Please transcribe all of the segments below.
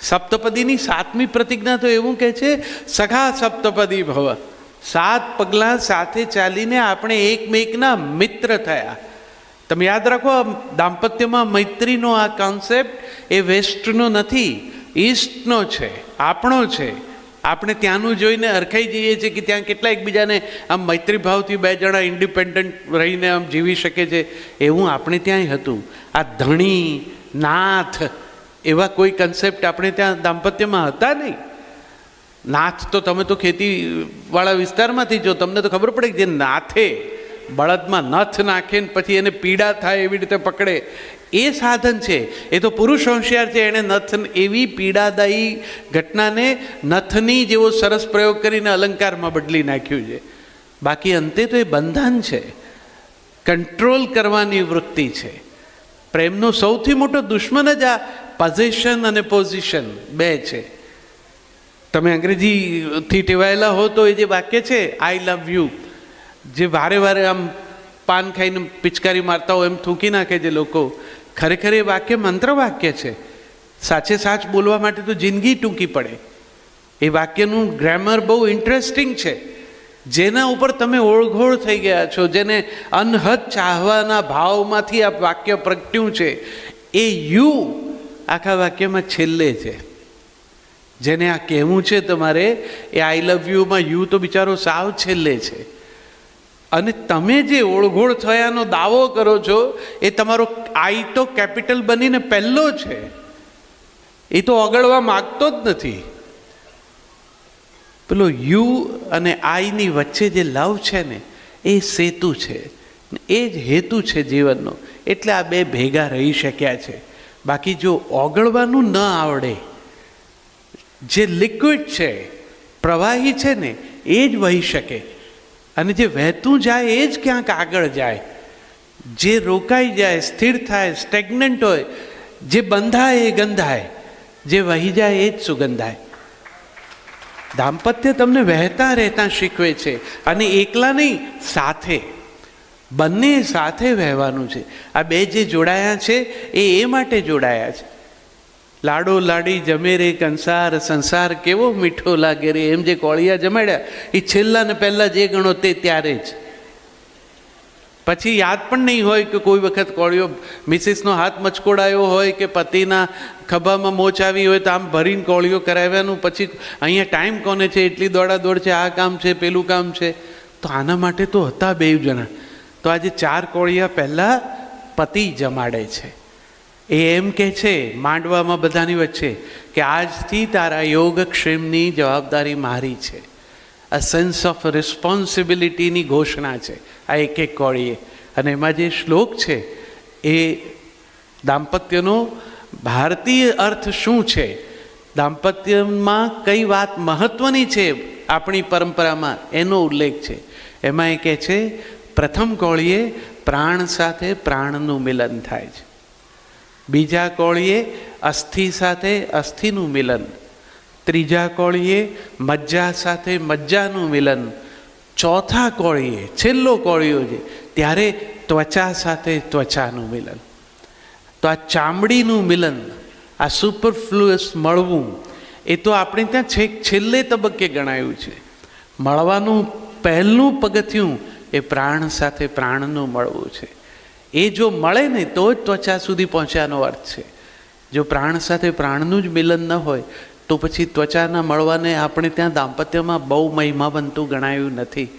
સપ્તપદીની 7મી પ્રતિજ્ઞા તો એવું કહે છે, સખા સપ્તપદી ભવ. 7 પગલાં સાથે ચાલીને આપણે એકમેકના મિત્ર થયા. તમે યાદ રાખો, દાંપત્યમાં મૈત્રીનો આ કોન્સેપ્ટ એ વેસ્ટનો નથી, ઈસ્ટનો છે, આપણો છે. આપણે ત્યાંનું જોઈને અરખાઈ જઈએ છીએ કે ત્યાં કેટલા એકબીજાને આમ મૈત્રી ભાવથી 2 જણા ઇન્ડિપેન્ડન્ટ રહીને આમ જીવી શકે છે. એવું આપણે ત્યાંય હતું. આ ધણી નાથ એવા કોઈ કન્સેપ્ટ આપણે ત્યાં દાંપત્યમાં હતા નહીં. નાથ તો તમે તો ખેતીવાળા વિસ્તારમાંથી જો, તમને તો ખબર પડે કે જે નાથે બળદમાં નથ નાખે ને પછી એને પીડા થાય એવી રીતે પકડે, એ સાધન છે. એ તો પુરુષ હોશિયાર છે, એણે નથ એવી પીડાદાયી ઘટનાને નથની જેવો સરસ પ્રયોગ કરીને અલંકારમાં બદલી નાખ્યું છે. બાકી અંતે તો એ બંધન છે, કંટ્રોલ કરવાની વૃત્તિ છે. પ્રેમનો સૌથી મોટો દુશ્મન જ આ પોઝેશન અને પોઝિશન 2 છે. તમે અંગ્રેજીથી ટેવાયેલા હો તો એ જે વાક્ય છે આઈ લવ યુ, જે વારે વારે આમ પાન ખાઈને પિચકારી મારતા હોય એમ થૂંકી નાખે જે લોકો, ખરેખર એ વાક્ય મંત્ર વાક્ય છે. સાચે સાચ બોલવા માટે તો જિંદગી ટૂંકી પડે. એ વાક્યનું ગ્રામર બહુ ઇન્ટરેસ્ટિંગ છે. જેના ઉપર તમે ઓળઘોળ થઈ ગયા છો, જેને અનહદ ચાહવાના ભાવમાંથી આ વાક્ય પ્રગટ્યું છે, એ યુ આખા વાક્યમાં છેલ્લે છે. જેને આ કહેવું છે તમારે, એ આઈ લવ યુમાં યુ તો બિચારો સાવ છેલ્લે છે. અને તમે જે ઓળઘોળ થયાનો દાવો કરો છો, એ તમારો આઈ તો કેપિટલ બનીને પહેલો છે. એ તો ઓગળવા માગતો જ નથી. પેલો યુ અને આઈની વચ્ચે જે લવ છે ને, એ સેતુ છે, એ જ હેતુ છે જીવનનો. એટલે આ 2 ભેગા રહી શક્યા છે. બાકી જો ઓગળવાનું ન આવડે, જે લિક્વિડ છે, પ્રવાહી છે ને, એ જ વહી શકે. અને જે વહેતું જાય એ જ ક્યાંક આગળ જાય. જે રોકાઈ જાય, સ્થિર થાય, સ્ટેગ્નન્ટ હોય, જે બંધાય એ ગંધાય, જે વહી જાય એ જ સુગંધાય. દાંપત્ય તમને વહેતા રહેતા શીખવે છે. અને એકલા નહીં, સાથે, બંને સાથે વહેવાનું છે. આ 2 જે જોડાયા છે એ માટે જોડાયા છે. લાડો લાડી જમે રે કંસાર, સંસાર કેવો મીઠો લાગે રે, એમ જે કોળિયા જમાડ્યા, એ છેલ્લા ને પહેલા જે ગણો તે ત્યારે જ. પછી યાદ પણ નહીં હોય કે કોઈ વખત કોળિયો મિસિસનો હાથ મચકોડાયો હોય કે પતિના ખભામાં મોચ આવી હોય તો આમ ભરીને કોળિયો કરાવ્યાનું. પછી અહીંયા ટાઈમ કોને છે, એટલી દોડાદોડ છે, આ કામ છે, પેલું કામ છે. તો આના માટે તો હતા 2 જણા. તો આજે 4 કોળિયા પહેલાં પતિ જમાડે છે. એ એમ કહે છે માંડવામાં બધાની વચ્ચે કે આજથી તારા યોગક્ષેમની જવાબદારી મારી છે. આ સેન્સ ઓફ રિસ્પોન્સિબિલિટીની ઘોષણા છે આ એક કોળીએ. અને એમાં જે શ્લોક છે એ દાંપત્યનો ભારતીય અર્થ શું છે, દાંપત્યમાં કઈ વાત મહત્વની છે આપણી પરંપરામાં, એનો ઉલ્લેખ છે. એમાં એ કહે છે, પ્રથમ કોળીએ પ્રાણ સાથે પ્રાણનું મિલન થાય છે. બીજા કોળીએ અસ્થિ સાથે અસ્થિનું મિલન. ત્રીજા કોળીએ મજ્જા સાથે મજ્જાનું મિલન. ચોથા કોળીએ, છેલ્લો કોળીઓ છે, ત્યારે ત્વચા સાથે ત્વચાનું મિલન. તો આ ચામડીનું મિલન, આ સુપરફ્લુઅસ મળવું, એ તો આપણે ત્યાં છેલ્લે તબક્કે ગણાયું છે. મળવાનું પહેલું પગથિયું એ પ્રાણ સાથે પ્રાણનું મળવું છે. એ જો મળે ને તો જ ત્વચા સુધી પહોંચ્યાનો અર્થ છે. જો પ્રાણ સાથે પ્રાણનું જ મિલન ન હોય તો પછી ત્વચાના મળવાને આપણે ત્યાં દાંપત્યમાં બહુ મહિમાવંતું ગણાયું નથી.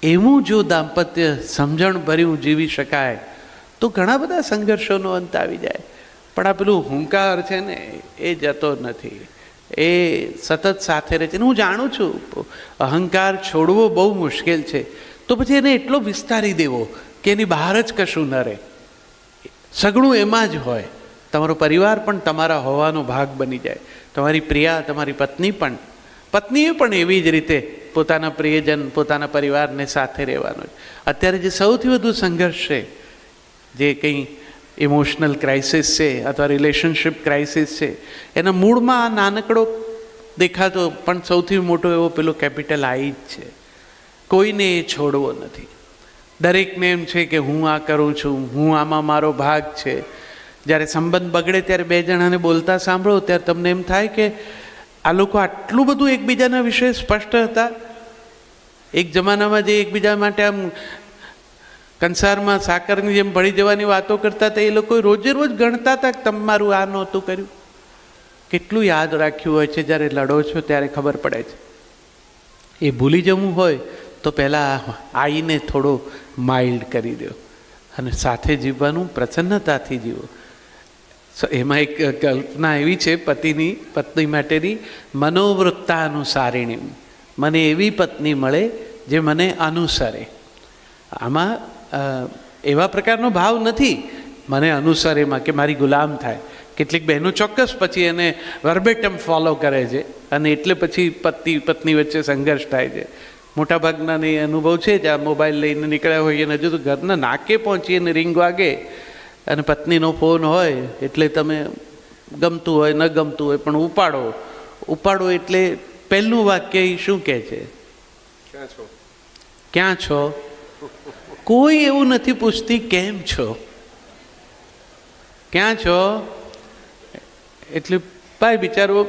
એવું જો દાંપત્ય સમજણભર્યું જીવી શકાય તો ઘણા બધા સંઘર્ષોનો અંત આવી જાય. પણ આ પેલું હુંકાર છે ને એ જતો નથી, એ સતત સાથે રહે છે. હું જાણું છું અહંકાર છોડવો બહુ મુશ્કેલ છે, તો પછી એને એટલો વિસ્તારી દેવો કે એની બહાર જ કશું ન રહે. સઘળું એમાં જ હોય. તમારો પરિવાર પણ તમારા હોવાનો ભાગ બની જાય. તમારી પ્રિયા, તમારી પત્ની પણ, પત્નીએ પણ એવી જ રીતે પોતાના પ્રિયજન, પોતાના પરિવારને સાથે રહેવાનો છે. અત્યારે જે સૌથી વધુ સંઘર્ષ છે, જે કંઈ ઇમોશનલ ક્રાઇસિસ છે અથવા રિલેશનશિપ ક્રાઇસિસ છે, એના મૂળમાં આ નાનકડો દેખાતો પણ સૌથી મોટો એવો પેલો કેપિટલ આઈ જ છે. કોઈને એ છોડવો નથી. દરેકને એમ છે કે હું આ કરું છું, હું આમાં મારો ભાગ છે. જ્યારે સંબંધ બગડે ત્યારે બે જણાને બોલતા સાંભળો ત્યારે તમને એમ થાય કે આ લોકો આટલું બધું એકબીજાના વિશે સ્પષ્ટ હતા. એક જમાનામાં જે એકબીજા માટે આમ કંસારમાં સાકરની જેમ ભળી જવાની વાતો કરતા હતા, એ લોકો રોજે રોજ ગણતા હતા કે તમારું આ નહોતું કર્યું. કેટલું યાદ રાખ્યું હોય છે, જ્યારે લડો છો ત્યારે ખબર પડે છે. એ ભૂલી જવું હોય તો પહેલાં આઈને થોડો માઇલ્ડ કરી દો અને સાથે જીવવાનું પ્રસન્નતાથી જીવો. એમાં એક કલ્પના એવી છે પત્ની માટેની, મનોવૃત્તાનુસારિણી. મને એવી પત્ની મળે જે મને અનુસરે. આમાં એવા પ્રકારનો ભાવ નથી મને અનુસરેમાં કે મારી ગુલામ થાય. કેટલીક બહેનો ચોક્કસ પછી એને વર્બેટમ ફોલો કરે છે અને એટલે પછી પત્ની વચ્ચે સંઘર્ષ થાય છે. મોટાભાગના એ અનુભવ છે જ. આ મોબાઈલ લઈને નીકળ્યા હોય અને હજુ તો ઘરના નાકે પહોંચી અને રિંગ વાગે અને પત્નીનો ફોન હોય એટલે તમે ગમતું હોય ન ગમતું હોય પણ ઉપાડો એટલે પહેલું વાક્ય એ શું કહે છે? ક્યાં છો? કોઈ એવું નથી પૂછતી કેમ છો, ક્યાં છો. એટલે ભાઈ બિચારો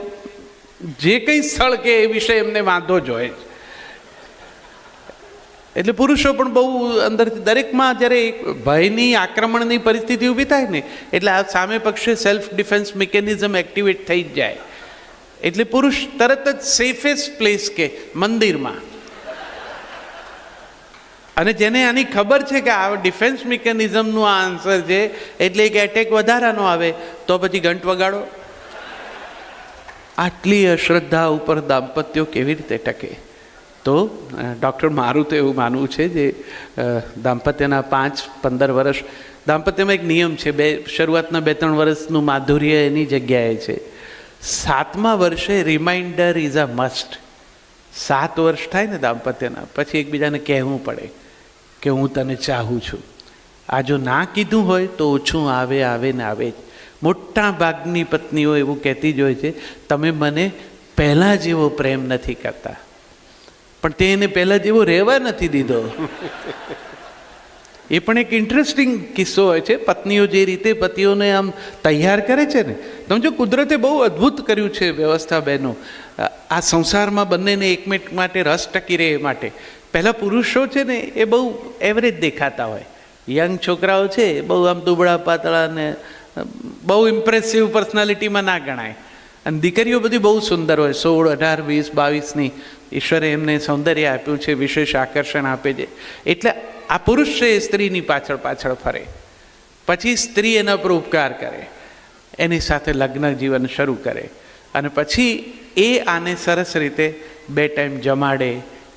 જે કંઈ સ્થળ કે એ વિશે એમને વાંધો જ હોય. એટલે પુરુષો પણ બહુ અંદરથી દરેકમાં જ્યારે ભયની આક્રમણની પરિસ્થિતિ ઊભી થાય ને એટલે આ સામે પક્ષે સેલ્ફ ડિફેન્સ મિકેનિઝમ એક્ટિવેટ થઈ જ જાય. એટલે પુરુષ તરત જ સેફેસ્ટ પ્લેસ કે મંદિરમાં. અને જેને આની ખબર છે કે આ ડિફેન્સ મિકેનિઝમનું આ આન્સર છે એટલે એક એટેક વધારાનો આવે તો પછી ઘંટ વગાડો. આટલી અશ્રદ્ધા ઉપર દાંપત્યો કેવી રીતે ટકે? તો ડૉક્ટર મારું તો એવું માનવું છે જે દાંપત્યના 5-15 વર્ષ, દાંપત્યમાં એક નિયમ છે, શરૂઆતના 2-3 વર્ષનું માધુર્ય એની જગ્યાએ છે. 7મા વર્ષે રિમાઇન્ડર ઇઝ અ મસ્ટ. 7 વર્ષ થાય ને દાંપત્યના પછી એકબીજાને કહેવું પડે કે હું તને ચાહું છું. આ જો ના કીધું હોય તો ઓછું આવે ને આવે જ. મોટા ભાગની પત્નીઓ એવું કહેતી જ હોય છે, તમે મને પહેલાં જેવો પ્રેમ નથી કરતા. પણ તે એને પહેલાં જેવો રહેવા નથી દીધો. એ પણ એક ઇન્ટરેસ્ટિંગ કિસ્સો હોય છે. પત્નીઓ જે રીતે પતિઓને આમ તૈયાર કરે છે ને, સમજો કુદરતે બહુ અદ્ભુત કર્યું છે વ્યવસ્થા બહેનો આ સંસારમાં બંનેને એકમેક માટે રસ ટકી રહે એ માટે. પહેલાં પુરુષો છે ને એ બહુ એવરેજ દેખાતા હોય, યંગ છોકરાઓ છે બહુ આમ દુબળા પાતળા ને બહુ ઇમ્પ્રેસિવ પર્સનાલિટીમાં ના ગણાય. અને દીકરીઓ બધી બહુ સુંદર હોય, 16, 18, 20, 22ની ઈશ્વરે એમને સૌંદર્ય આપ્યું છે, વિશેષ આકર્ષણ આપે છે. એટલે આ પુરુષ છે એ સ્ત્રીની પાછળ ફરે, પછી સ્ત્રી એના પર ઉપકાર કરે, એની સાથે લગ્ન જીવન શરૂ કરે અને પછી એ આને સરસ રીતે 2 ટાઈમ જમાડે,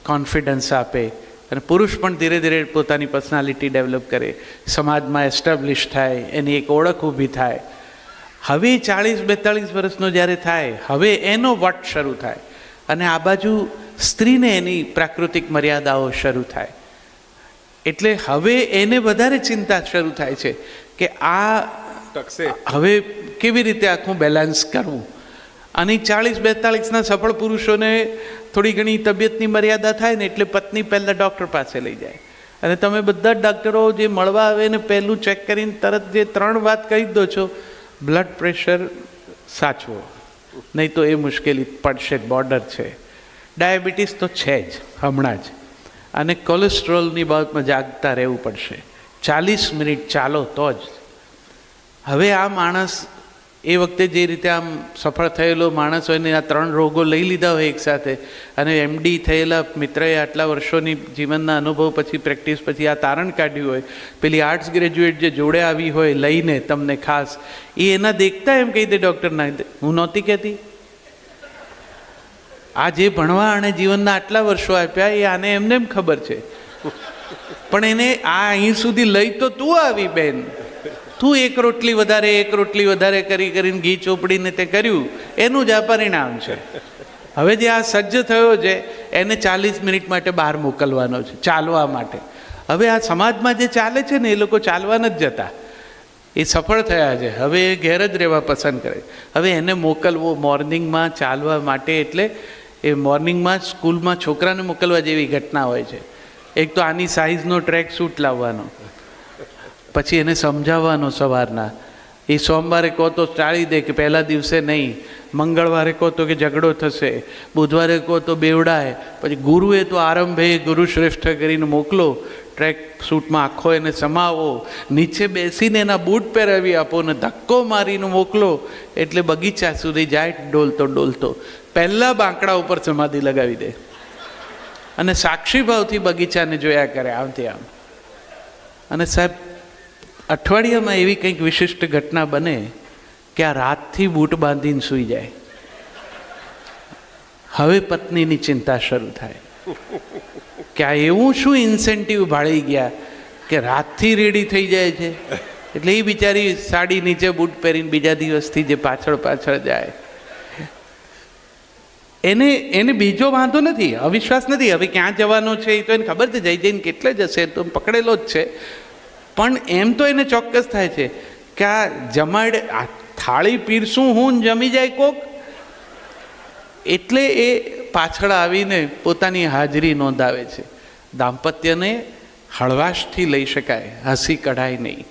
કોન્ફિડન્સ આપે અને પુરુષ પણ ધીરે ધીરે પોતાની પર્સનાલિટી ડેવલપ કરે, સમાજમાં એસ્ટાબ્લિશ થાય, એની એક ઓળખ ઊભી થાય. હવે 40-42 વર્ષનો જ્યારે થાય, હવે એનો વટ શરૂ થાય અને આ બાજુ સ્ત્રીને એની પ્રાકૃતિક મર્યાદાઓ શરૂ થાય. એટલે હવે એને વધારે ચિંતા શરૂ થાય છે કે આ હવે કેવી રીતે આખું બેલેન્સ કરવું. અને 40-42ના સફળ પુરુષોને થોડી ઘણી તબિયતની મર્યાદા થાય ને એટલે પત્ની પહેલાં ડૉક્ટર પાસે લઈ જાય. અને તમે બધા જ ડૉક્ટરો જે મળવા આવે ને પહેલું ચેક કરીને તરત જે 3 વાત કહી દો છો, બ્લડ પ્રેશર સાચવો, નહીં તો એ મુશ્કેલી પડશે, બોર્ડર છે. ડાયાબિટીસ તો છે જ હમણાં જ. અને કોલેસ્ટ્રોલની બાબતમાં જાગતા રહેવું પડશે. 40 મિનિટ ચાલો તો જ. હવે આ માણસ એ વખતે જે રીતે આમ સફળ થયેલો માણસ હોય ને આ 3 રોગો લઈ લીધા હોય એકસાથે અને એમડી થયેલા મિત્રએ આટલા વર્ષોની જીવનના અનુભવ પછી પ્રેક્ટિસ પછી આ તારણ કાઢ્યું હોય, પેલી આર્ટ્સ ગ્રેજ્યુએટ જે જોડે આવી હોય લઈને તમને ખાસ, એ એના દેખતા એમ કહી દે ડૉક્ટરના, હું નહોતી કહેતી. આ જે ભણવા અને જીવનના આટલા વર્ષો આપ્યા એ આને એમને એમ ખબર છે, પણ એને આ અહીં સુધી લઈ તો તું આવી બેન, તું એક રોટલી વધારે કરીને ઘી ચોપડીને તે કર્યું, એનું જ આ પરિણામ છે. હવે જે આ સજ્જ થયો છે એને 40 મિનિટ માટે બહાર મોકલવાનો છે ચાલવા માટે. હવે આ સમાજમાં જે ચાલે છે ને એ લોકો ચાલવા નથી જતા, એ સફળ થયા છે, હવે એ ઘેર જ રહેવા પસંદ કરે. હવે એને મોકલવો મોર્નિંગમાં ચાલવા માટે, એટલે એ મોર્નિંગમાં સ્કૂલમાં છોકરાને મોકલવા જેવી ઘટના હોય છે. એક તો આની સાઇઝનો ટ્રેક સૂટ લાવવાનો, પછી એને સમજાવવાનો સવારના, એ સોમવારે કહો તો ટાળી દે કે પહેલા દિવસે નહીં, મંગળવારે કહો તો કે ઝઘડો થશે, બુધવારે કહો તો બેવડાય, પછી ગુરુએ તો આરંભે ગુરુ શ્રેષ્ઠ કરીને મોકલો, ટ્રેક સૂટમાં આખો એને સમાવો, નીચે બેસીને એના બૂટ પહેરાવી આપો ને ધક્કો મારીને મોકલો, એટલે બગીચા સુધી જાય ડોલતો ડોલતો, પહેલાં બાંકડા ઉપર સમાધિ લગાવી દે અને સાક્ષી ભાવથી બગીચાને જોયા કરે આમથી આમ. અને સાહેબ અઠવાડિયામાં એવી કંઈક વિશિષ્ટ ઘટના બને કે આ રાતથી બૂટ બાંધીને સૂઈ જાય. હવે પત્નીની ચિંતા શરૂ થાય કે આ એવું શું ઇન્સેન્ટિવ ભાળી ગયા કે રાતથી રેડી થઈ જાય છે. એટલે એ બિચારી સાડી નીચે બૂટ પહેરીને બીજા દિવસથી જે પાછળ પાછળ જાય, એને બીજો વાંધો નથી, અવિશ્વાસ નથી. હવે ક્યાં જવાનો છે એ તો એને ખબર છે, જઈને કેટલે જશે તો પકડેલો જ છે. પણ એમ તો એને ચોક્કસ થાય છે કે આ જમાડ આ થાળી પીરસું હું જમી જાય કોક, એટલે એ પાછળ આવીને પોતાની હાજરી નોંધાવે છે. દાંપત્યને હળવાશથી લઈ શકાય, હસી કઢાય નહીં.